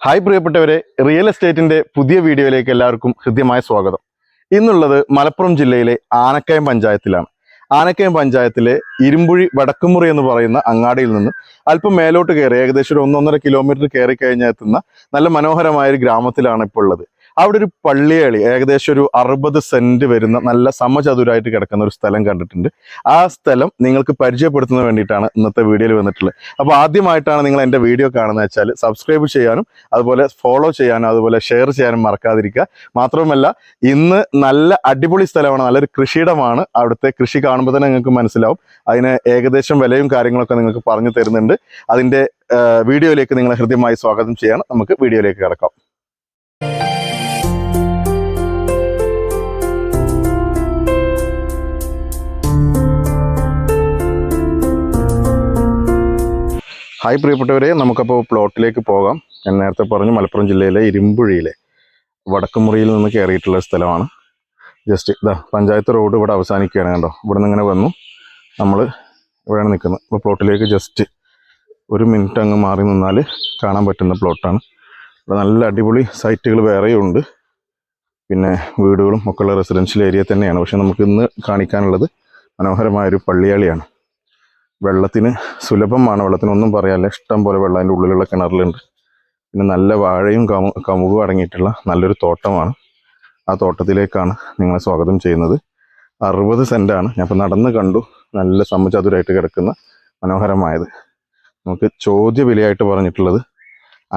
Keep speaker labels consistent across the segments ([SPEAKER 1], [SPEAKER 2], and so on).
[SPEAKER 1] Hi പ്രിയപ്പെട്ടവരെ, real എസ്റ്റേറ്റിന്റെ പുതിയ വീഡിയോയിലേക്ക് എല്ലാവർക്കും ഹൃദ്യമായ സ്വാഗതം. ഇന്നുള്ളത് മലപ്പുറം ജില്ലയിലെ ആനക്കയം പഞ്ചായത്തിലാണ്. ആനക്കയം പഞ്ചായത്തിലെ ഇരുമ്പുഴി വടക്കുമുറി എന്ന് പറയുന്ന അങ്ങാടിയിൽ നിന്ന് അല്പം മേലോട്ട് കയറി ഏകദേശം ഒരു 1-1.5 കിലോമീറ്റർ കയറി കഴിഞ്ഞാൽ എത്തുന്ന നല്ല മനോഹരമായ ഒരു ഗ്രാമത്തിലാണ് ഇപ്പോൾ ഉള്ളത്. അവിടെ ഒരു പള്ളിയേളി ഏകദേശം ഒരു 60 സെന്റ് വരുന്ന നല്ല സമചതുരായിട്ട് കിടക്കുന്ന ഒരു സ്ഥലം കണ്ടിട്ടുണ്ട്. ആ സ്ഥലം നിങ്ങൾക്ക് പരിചയപ്പെടുത്തുന്നതിന് വേണ്ടിയിട്ടാണ് ഇന്നത്തെ വീഡിയോയിൽ വന്നിട്ടുള്ളത്. അപ്പോൾ ആദ്യമായിട്ടാണ് നിങ്ങൾ എൻ്റെ വീഡിയോ കാണുന്നത് വെച്ചാൽ സബ്സ്ക്രൈബ് ചെയ്യാനും അതുപോലെ ഫോളോ ചെയ്യാനും അതുപോലെ ഷെയർ ചെയ്യാനും മറക്കാതിരിക്കുക. മാത്രവുമല്ല, ഇന്ന് നല്ല അടിപൊളി സ്ഥലമാണ്, നല്ലൊരു കൃഷിയിടമാണ്. അവിടുത്തെ കൃഷി കാണുമ്പോൾ തന്നെ നിങ്ങൾക്ക് മനസ്സിലാവും. അതിന് ഏകദേശം വിലയും കാര്യങ്ങളൊക്കെ നിങ്ങൾക്ക് പറഞ്ഞു തരുന്നുണ്ട്. അതിൻ്റെ വീഡിയോയിലേക്ക് നിങ്ങളെ ഹൃദ്യമായി സ്വാഗതം ചെയ്യാണ്. നമുക്ക് വീഡിയോയിലേക്ക് കിടക്കാം. ഹായ് പ്രിയപ്പെട്ടവരെ, നമുക്കപ്പോൾ പ്ലോട്ടിലേക്ക് പോകാം. ഞാൻ നേരത്തെ പറഞ്ഞു മലപ്പുറം ജില്ലയിലെ ഇരുമ്പുഴിയിലെ വടക്കുമുറിയിൽ നിന്ന് കയറിയിട്ടുള്ള സ്ഥലമാണ്. ജസ്റ്റ് ഇതാ പഞ്ചായത്ത് റോഡ് ഇവിടെ അവസാനിക്കുകയാണ്. കണ്ടോ, ഇവിടെ നിന്ന് ഇങ്ങനെ വന്നു നമ്മൾ ഇവിടെയാണ് നിൽക്കുന്നത്. അപ്പോൾ പ്ലോട്ടിലേക്ക് ജസ്റ്റ് 1 മിനിറ്റ് അങ്ങ് മാറി നിന്നാൽ കാണാൻ പറ്റുന്ന പ്ലോട്ടാണ്. ഇവിടെ നല്ല അടിപൊളി സൈറ്റുകൾ വേറെയും ഉണ്ട്, പിന്നെ വീടുകളും ഒക്കെ ഉള്ള റെസിഡൻഷ്യൽ ഏരിയ തന്നെയാണ്. പക്ഷെ നമുക്ക് ഇന്ന് കാണിക്കാനുള്ളത് മനോഹരമായൊരു പള്ളിയാളിയാണ്. വെള്ളത്തിന് സുലഭമാണ്, വെള്ളത്തിനൊന്നും പറയാനില്ല. ഇഷ്ടം പോലെ വെള്ളം അതിൻ്റെ ഉള്ളിലുള്ള കിണറിലുണ്ട്. പിന്നെ നല്ല വാഴയും കമുകും അടങ്ങിയിട്ടുള്ള നല്ലൊരു തോട്ടമാണ്. ആ തോട്ടത്തിലേക്കാണ് നിങ്ങളെ സ്വാഗതം ചെയ്യുന്നത്. 60 സെൻറ്റാണ്. ഞാൻ ഇപ്പോൾ നടന്ന് കണ്ടു. നല്ല സമചതുരായിട്ട് കിടക്കുന്ന മനോഹരമായത്. നമുക്ക് ചോദ്യ വിലയായിട്ട് പറഞ്ഞിട്ടുള്ളത്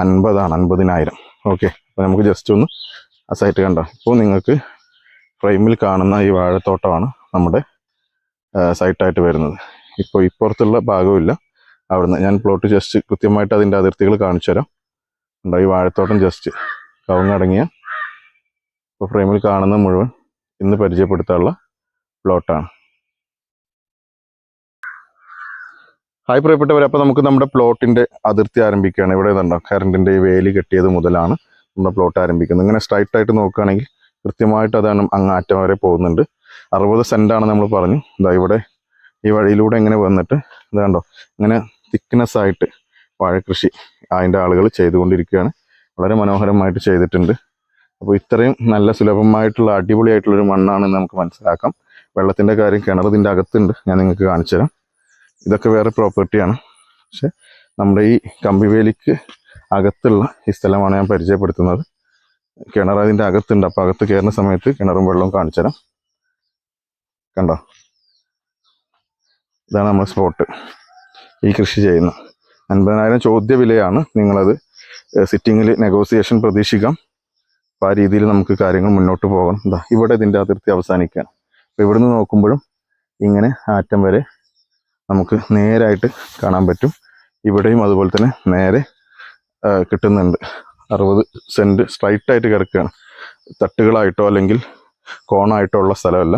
[SPEAKER 1] 50,000. 50,000. ഓക്കെ, അപ്പോൾ നമുക്ക് ജസ്റ്റ് ഒന്ന് ആ സൈറ്റ് കണ്ടോ. ഇപ്പോൾ നിങ്ങൾക്ക് ഫ്രെയിമിൽ കാണുന്ന ഈ വാഴത്തോട്ടമാണ് നമ്മുടെ സൈറ്റായിട്ട് വരുന്നത്. ഇപ്പോൾ ഇപ്പുറത്തുള്ള ഭാഗമില്ല, അവിടുന്ന് ഞാൻ പ്ലോട്ട് ജസ്റ്റ് കൃത്യമായിട്ട് അതിൻ്റെ അതിർത്തികൾ കാണിച്ചു തരാം. ഉണ്ടോ, ഈ വാഴത്തോട്ടം ജസ്റ്റ് കവുങ്ങടങ്ങിയ ഇപ്പോൾ ഫ്രെയിമിൽ കാണുന്ന മുഴുവൻ ഇന്ന് പരിചയപ്പെടുത്താനുള്ള പ്ലോട്ടാണ്. ഹായ് പ്രിയപ്പെട്ടവർ, അപ്പോൾ നമുക്ക് നമ്മുടെ പ്ലോട്ടിൻ്റെ അതിർത്തി ആരംഭിക്കുകയാണ്. ഇവിടെ ഇതുണ്ടോ, കറണ്ടിൻ്റെ ഈ വേലി കെട്ടിയത് മുതലാണ് നമ്മുടെ പ്ലോട്ട് ആരംഭിക്കുന്നത്. ഇങ്ങനെ സ്ട്രൈറ്റ് ആയിട്ട് നോക്കുകയാണെങ്കിൽ കൃത്യമായിട്ട് അതാണ് അങ്ങാറ്റം വരെ പോകുന്നുണ്ട്. 60 സെൻറ്റാണ് നമ്മൾ പറഞ്ഞു. ഇതാ ഇവിടെ ഈ വഴിയിലൂടെ ഇങ്ങനെ വന്നിട്ട് ഇത് കണ്ടോ, ഇങ്ങനെ തിക്നെസ് ആയിട്ട് വാഴക്കൃഷി അതിൻ്റെ ആളുകൾ ചെയ്തുകൊണ്ടിരിക്കുകയാണ്. വളരെ മനോഹരമായിട്ട് ചെയ്തിട്ടുണ്ട്. അപ്പോൾ ഇത്രയും നല്ല സുലഭമായിട്ടുള്ള അടിപൊളിയായിട്ടുള്ളൊരു മണ്ണാണെന്ന് നമുക്ക് മനസ്സിലാക്കാം. വെള്ളത്തിൻ്റെ കാര്യം കിണർ ഇതിൻ്റെ അകത്തുണ്ട്, ഞാൻ നിങ്ങൾക്ക് കാണിച്ചു തരാം. ഇതൊക്കെ വേറെ പ്രോപ്പർട്ടിയാണ്. പക്ഷെ നമ്മുടെ ഈ കമ്പിവേലിക്ക് അകത്തുള്ള ഈ സ്ഥലമാണ് ഞാൻ പരിചയപ്പെടുത്തുന്നത്. കിണർ അതിൻ്റെ അകത്തുണ്ട്. അപ്പോൾ അകത്ത് കയറുന്ന സമയത്ത് കിണറും വെള്ളവും കാണിച്ചു തരാം. കണ്ടോ, ഇതാണ് നമ്മുടെ സ്പോട്ട് ഈ കൃഷി ചെയ്യുന്ന. 50,000 ചോദ്യ വിലയാണ്. നിങ്ങളത് സിറ്റിങ്ങിൽ നെഗോസിയേഷൻ പ്രതീക്ഷിക്കാം. അപ്പോൾ ആ രീതിയിൽ നമുക്ക് കാര്യങ്ങൾ മുന്നോട്ട് പോകണം. എന്താ ഇവിടെ ഇതിൻ്റെ അതിർത്തി അവസാനിക്കുകയാണ്. അപ്പോൾ ഇവിടുന്ന് നോക്കുമ്പോഴും ഇങ്ങനെ ആറ്റം വരെ നമുക്ക് നേരായിട്ട് കാണാൻ പറ്റും. ഇവിടെയും അതുപോലെ തന്നെ നേരെ കിട്ടുന്നുണ്ട്. 60 സെൻറ്റ് സ്ട്രൈറ്റായിട്ട് കിടക്കുകയാണ്. തട്ടുകളായിട്ടോ അല്ലെങ്കിൽ കോണായിട്ടോ ഉള്ള സ്ഥലമല്ല,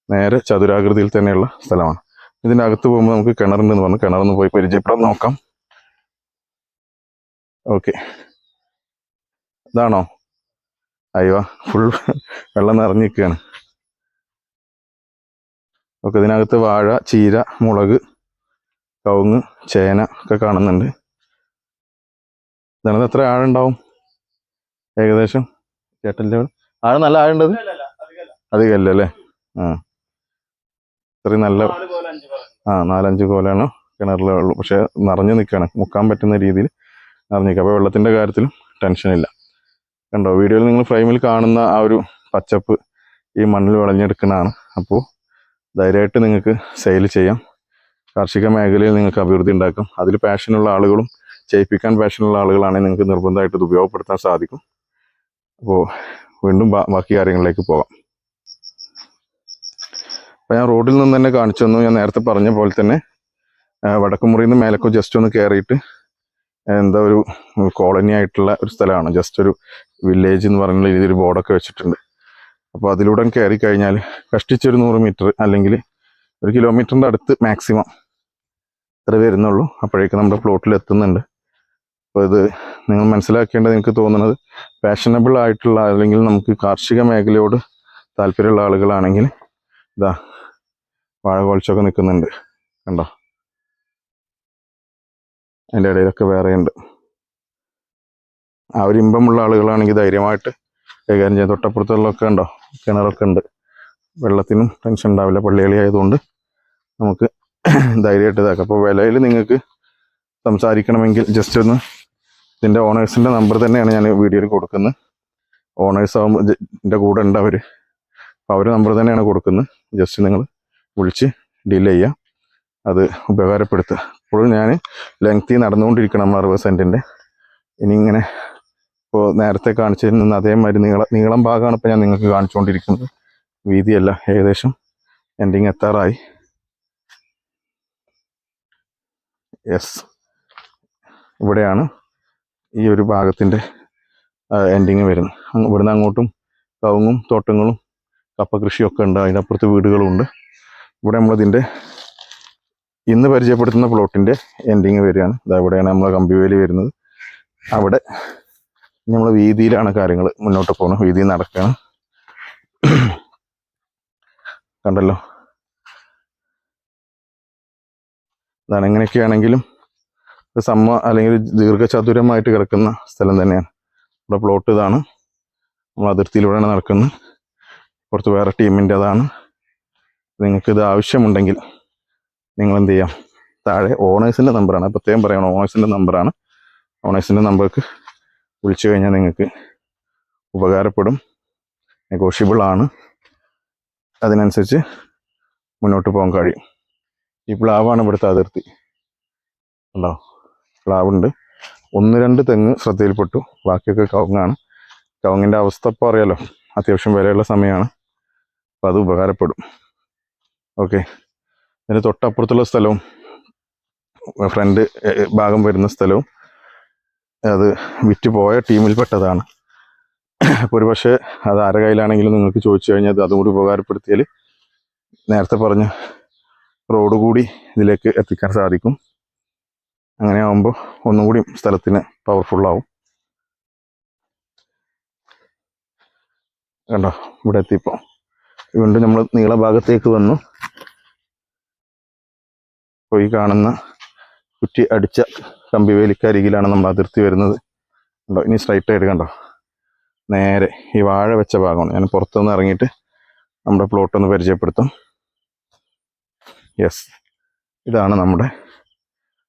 [SPEAKER 1] നേരെ ചതുരാകൃതിയിൽ തന്നെയുള്ള സ്ഥലമാണ്. ഇതിൻ്റെ അകത്ത് പോകുമ്പോൾ നമുക്ക് കിണറുണ്ടെന്ന് പറഞ്ഞു. കിണറൊന്ന് പോയി പരിചയപ്പെടാൻ നോക്കാം. ഓക്കെ, ഇതാണോ? അയ്യോ, ഫുൾ വെള്ളം നിറഞ്ഞിരിക്കുകയാണ്. ഓക്കെ, ഇതിനകത്ത് വാഴ, ചീര, മുളക്, കവുങ്ങ്, ചേന ഒക്കെ കാണുന്നുണ്ട്. ഇതിനകത്ത് എത്ര ആഴുണ്ടാവും ഏകദേശം? ചേട്ടൻ്റെ ആഴം നല്ല ആഴുണ്ടത്? അധികമല്ല അല്ലേ? ഇത്രയും നല്ല 4-5 കോലാണ് കിണറിലെ വെള്ളം. പക്ഷെ നിറഞ്ഞു നിൽക്കുകയാണ്, മുക്കാൻ പറ്റുന്ന രീതിയിൽ നിറഞ്ഞു നിൽക്കുക. അപ്പോൾ വെള്ളത്തിൻ്റെ കാര്യത്തിലും ടെൻഷനില്ല. കണ്ടോ, വീഡിയോയിൽ നിങ്ങൾ ഫ്രെയിമിൽ കാണുന്ന ആ ഒരു പച്ചപ്പ് ഈ മണ്ണിൽ വിളഞ്ഞെടുക്കുന്നതാണ്. അപ്പോൾ ധൈര്യമായിട്ട് നിങ്ങൾക്ക് സെയിൽ ചെയ്യാം. കാർഷിക മേഖലയിൽ നിങ്ങൾക്ക് അഭിവൃദ്ധി ഉണ്ടാക്കാം. അതിൽ പാഷനുള്ള ആളുകളും ചെയ്യിപ്പിക്കാൻ പാഷനുള്ള ആളുകളാണെങ്കിൽ നിങ്ങൾക്ക് നിർബന്ധമായിട്ട് ഇത് ഉപയോഗപ്പെടുത്താൻ സാധിക്കും. അപ്പോൾ വീണ്ടും ബാക്കി കാര്യങ്ങളിലേക്ക് പോകാം. അപ്പോൾ ഞാൻ റോഡിൽ നിന്ന് തന്നെ കാണിച്ചു തന്നു. ഞാൻ നേരത്തെ പറഞ്ഞ പോലെ തന്നെ വടക്കുമുറിയിൽ നിന്ന് മേലക്കോ ജസ്റ്റ് ഒന്ന് കയറിയിട്ട് എന്താ ഒരു കോളനി ആയിട്ടുള്ള ഒരു സ്ഥലമാണ്. ജസ്റ്റ് ഒരു വില്ലേജ് എന്ന് പറയുന്ന രീതിയിൽ ബോർഡൊക്കെ വെച്ചിട്ടുണ്ട്. അപ്പോൾ അതിലൂടെ കയറി കഴിഞ്ഞാൽ കഷ്ടിച്ചൊരു 100 മീറ്റർ അല്ലെങ്കിൽ 1 കിലോമീറ്ററിൻ്റെ അടുത്ത് മാക്സിമം ഇത്ര വരുന്നുള്ളൂ. അപ്പോഴേക്കും നമ്മുടെ പ്ലോട്ടിൽ എത്തുന്നുണ്ട്. അപ്പോൾ ഇത് നിങ്ങൾ മനസ്സിലാക്കേണ്ടത്, എനിക്ക് തോന്നുന്നത് പാഷനബിൾ ആയിട്ടുള്ള അല്ലെങ്കിൽ നമുക്ക് കാർഷിക മേഖലയോട് താല്പര്യമുള്ള ആളുകളാണെങ്കിൽ ഇതാ വാഴ കുലച്ചൊക്കെ നിൽക്കുന്നുണ്ട്. കണ്ടോ, അതിൻ്റെ ഇടയിലൊക്കെ വേറെ ഉണ്ട്. ആ ഒരു ഇമ്പമുള്ള ആളുകളാണെങ്കിൽ ധൈര്യമായിട്ട് കൈകാര്യം ചെയ്യാം. തൊട്ടപ്പുറത്തുള്ളതൊക്കെ ഉണ്ടോ, കിണറൊക്കെ ഉണ്ട്, വെള്ളത്തിനും ടെൻഷൻ ഉണ്ടാവില്ല. പള്ളികളി ആയതുകൊണ്ട് നമുക്ക് ധൈര്യമായിട്ട് ഇതാക്കാം. അപ്പോൾ വിലയിൽ നിങ്ങൾക്ക് സംസാരിക്കണമെങ്കിൽ ജസ്റ്റ് ഒന്ന് ഇതിൻ്റെ ഓണേഴ്സിൻ്റെ നമ്പർ തന്നെയാണ് ഞാൻ വീഡിയോയിൽ കൊടുക്കുന്നത്. ഓണേഴ്സ് ആകുമ്പോൾ ഇതിൻ്റെ കൂടെ ഉണ്ട് അവർ, അപ്പോൾ അവർ നമ്പർ തന്നെയാണ് കൊടുക്കുന്നത്. ജസ്റ്റ് നിങ്ങൾ വിളിച്ച് ഡീൽ ചെയ്യുക, അത് ഉപകാരപ്പെടുത്തുക. ഇപ്പോഴും ഞാൻ ലെങ്തി നടന്നുകൊണ്ടിരിക്കണം നമ്മൾ 60 സെൻറ്റിൻ്റെ. ഇനി ഇങ്ങനെ ഇപ്പോൾ നേരത്തെ കാണിച്ചതിൽ നിന്ന് അതേമാതിരി നീളം ഭാഗമാണ് ഇപ്പോൾ ഞാൻ നിങ്ങൾക്ക് കാണിച്ചുകൊണ്ടിരിക്കുന്നത്, വീതിയല്ല. ഏകദേശം എൻഡിങ് എത്താറായി. യെസ്, ഇവിടെയാണ് ഈ ഒരു ഭാഗത്തിൻ്റെ എൻഡിങ് വരുന്നത്. ഇവിടുന്ന് അങ്ങോട്ടും കവുങ്ങും തോട്ടങ്ങളും കപ്പ കൃഷിയൊക്കെ ഉണ്ട്, അതിനപ്പുറത്ത് വീടുകളുമുണ്ട്. ഇവിടെ നമ്മളിതിൻ്റെ ഇന്ന് പരിചയപ്പെടുത്തുന്ന പ്ലോട്ടിൻ്റെ എൻഡിങ് വരികയാണ്. ഇവിടെയാണ് നമ്മളെ കമ്പിവേലി വരുന്നത്. അവിടെ നമ്മൾ വീതിയിലാണ് കാര്യങ്ങൾ മുന്നോട്ട് പോകുന്നത്, വീതിയിൽ നടക്കുകയാണ്. കണ്ടല്ലോ, അതാണ്. എങ്ങനെയൊക്കെയാണെങ്കിലും അല്ലെങ്കിൽ ദീർഘചതുരമായിട്ട് കിടക്കുന്ന സ്ഥലം തന്നെയാണ്. ഇവിടെ പ്ലോട്ട് ഇതാണ്, നമ്മൾ അതിർത്തിയിലൂടെയാണ് നടക്കുന്നത്. പുറത്ത് വേറെ ടീമിൻ്റെ അതാണ്. നിങ്ങൾക്കിത് ആവശ്യമുണ്ടെങ്കിൽ നിങ്ങൾ എന്ത് ചെയ്യാം, താഴെ ഓണേഴ്സിൻ്റെ നമ്പറാണ്, പ്രത്യേകം പറയണം, ഓണേഴ്സിൻ്റെ നമ്പറാണ്. ഓണേഴ്സിൻ്റെ നമ്പർക്ക് വിളിച്ചു കഴിഞ്ഞാൽ നിങ്ങൾക്ക് ഉപകാരപ്പെടും, നെഗോഷ്യബിൾ ആണ്. അതിനനുസരിച്ച് മുന്നോട്ട് പോകാൻ കഴിയും. ഈ പ്ലാവാണ് ഇവിടുത്തെ അതിർത്തി. ഉണ്ടോ, പ്ലാവുണ്ട്. 1-2 തെങ്ങ് ശ്രദ്ധയിൽപ്പെട്ടു, ബാക്കിയൊക്കെ കവുങ്ങാണ്. കവുങ്ങിൻ്റെ അവസ്ഥ ഇപ്പോൾ അറിയാലോ, അത്യാവശ്യം വിലയുള്ള സമയമാണ്. അപ്പോൾ അത് ഉപകാരപ്പെടും. ഓക്കെ, ഇതിന് തൊട്ടപ്പുറത്തുള്ള സ്ഥലവും ഫ്രണ്ട് ഭാഗം വരുന്ന സ്ഥലവും അത് വിറ്റ് പോയ ടീമിൽപ്പെട്ടതാണ്. അപ്പോൾ ഒരു പക്ഷേ അത് ആരുടെ കയ്യിലാണെങ്കിലും നിങ്ങൾക്ക് ചോദിച്ചു കഴിഞ്ഞാൽ അത് അതുകൂടി ഉപകാരപ്പെടുത്തിയാൽ നേരത്തെ പറഞ്ഞ റോഡ് കൂടി ഇതിലേക്ക് എത്തിക്കാൻ സാധിക്കും. അങ്ങനെ ആകുമ്പോൾ ഒന്നും കൂടി സ്ഥലത്തിന് പവർഫുള്ളാവും. കണ്ടോ, ഇവിടെ എത്തിയപ്പോൾ വീണ്ടും നമ്മൾ നീളഭാഗത്തേക്ക് വന്നു. ഇപ്പോൾ ഈ കാണുന്ന കുറ്റി അടിച്ച കമ്പിവേലിക്കരികിലാണ് നമ്മൾ അതിർത്തി വരുന്നത്. കണ്ടോ, ഇനി സ്ട്രൈറ്റ് ആയിട്ട് കണ്ടോ, നേരെ ഈ വാഴ വെച്ച ഭാഗമാണ്. ഞാൻ പുറത്തുനിന്ന് ഇറങ്ങിയിട്ട് നമ്മുടെ പ്ലോട്ട് ഒന്ന് പരിചയപ്പെടുത്താം. യെസ്, ഇതാണ് നമ്മുടെ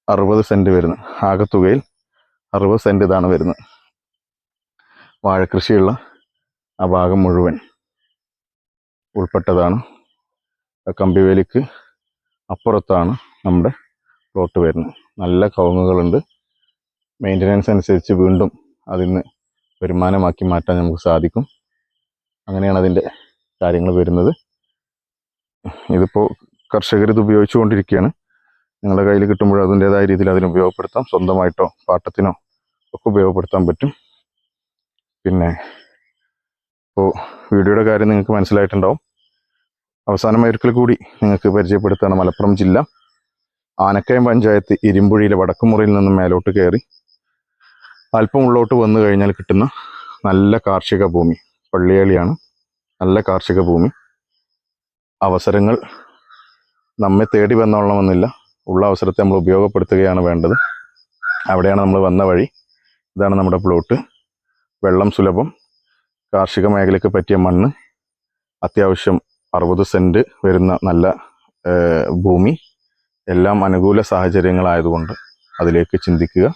[SPEAKER 1] 60 സെൻറ്റ് വരുന്നത്. ആകത്തുകയിൽ 60 സെൻറ്റ് ഇതാണ് വരുന്നത്. വാഴക്കൃഷിയുള്ള ആ ഭാഗം മുഴുവൻ ഉൾപ്പെട്ടതാണ്. കമ്പിവേലിക്ക് അപ്പുറത്താണ് നമ്മുടെ പ്ലോട്ട് വരുന്നത്. നല്ല കവുങ്ങുകളുണ്ട്. മെയിൻ്റനൻസ് അനുസരിച്ച് വീണ്ടും അതിന് വരുമാനമാക്കി മാറ്റാൻ നമുക്ക് സാധിക്കും. അങ്ങനെയാണ് അതിൻ്റെ കാര്യങ്ങൾ വരുന്നത്. ഇതിപ്പോൾ കർഷകർ ഇത് ഉപയോഗിച്ചുകൊണ്ടിരിക്കുകയാണ്. നിങ്ങളുടെ കയ്യിൽ കിട്ടുമ്പോൾ അതിൻ്റേതായ രീതിയിൽ അതിന് ഉപയോഗപ്പെടുത്താം. സ്വന്തമായിട്ടോ പാട്ടത്തിനോ ഒക്കെ ഉപയോഗപ്പെടുത്താൻ പറ്റും. പിന്നെ ഇപ്പോൾ വീഡിയോയുടെ കാര്യം നിങ്ങൾക്ക് മനസ്സിലായിട്ടുണ്ടാവും. അവസാനമായി ഒരിക്കൽ കൂടി നിങ്ങൾക്ക് പരിചയപ്പെടുത്തുകയാണ്. മലപ്പുറം ജില്ല ആനക്കയം പഞ്ചായത്ത് ഇരുമ്പുഴിയിലെ വടക്കുമുറിയിൽ നിന്നും മേലോട്ട് കയറി അല്പം ഉള്ളോട്ട് വന്നു കഴിഞ്ഞാൽ കിട്ടുന്ന നല്ല കാർഷിക ഭൂമി പള്ളിയാളിയാണ്. നല്ല കാർഷിക ഭൂമി. അവസരങ്ങൾ നമ്മെ തേടി വന്നോളണമെന്നില്ല. ഉള്ള അവസരത്തെ നമ്മൾ ഉപയോഗപ്പെടുത്തുകയാണ് വേണ്ടത്. അവിടെയാണ് നമ്മൾ വന്ന വഴി. ഇതാണ് നമ്മുടെ പ്ലോട്ട്. വെള്ളം സുലഭം, കാർഷിക മേഖലയ്ക്ക് പറ്റിയ മണ്ണ്, അത്യാവശ്യം 60 സെൻറ്റ് വരുന്ന നല്ല ഭൂമി, എല്ലാം അനുകൂല സാഹചര്യങ്ങളായതുകൊണ്ട് അതിലേക്ക് ചിന്തിക്കുക,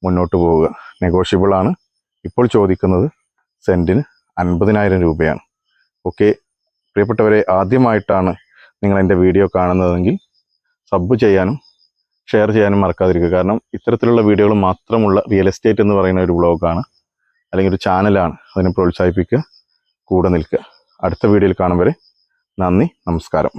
[SPEAKER 1] മുന്നോട്ട് പോവുക. നെഗോഷ്യബിളാണ്. ഇപ്പോൾ ചോദിക്കുന്നത് സെൻറ്റിന് 50,000 രൂപയാണ്. ഓക്കെ, പ്രിയപ്പെട്ടവരെ, ആദ്യമായിട്ടാണ് നിങ്ങൾ എൻ്റെ വീഡിയോ കാണുന്നതെങ്കിൽ സബ് ചെയ്യാനും ഷെയർ ചെയ്യാനും മറക്കാതിരിക്കുക. കാരണം ഇത്തരത്തിലുള്ള വീഡിയോകൾ മാത്രമുള്ള റിയൽ എസ്റ്റേറ്റ് എന്ന് പറയുന്ന ഒരു വ്ളോഗാണ്, അല്ലെങ്കിൽ ഒരു ചാനലാണ്. അതിനെ പ്രോത്സാഹിപ്പിക്കുക, കൂടെ നിൽക്കുക. അടുത്ത വീഡിയോയിൽ കാണും വരെ നന്ദി, നമസ്കാരം.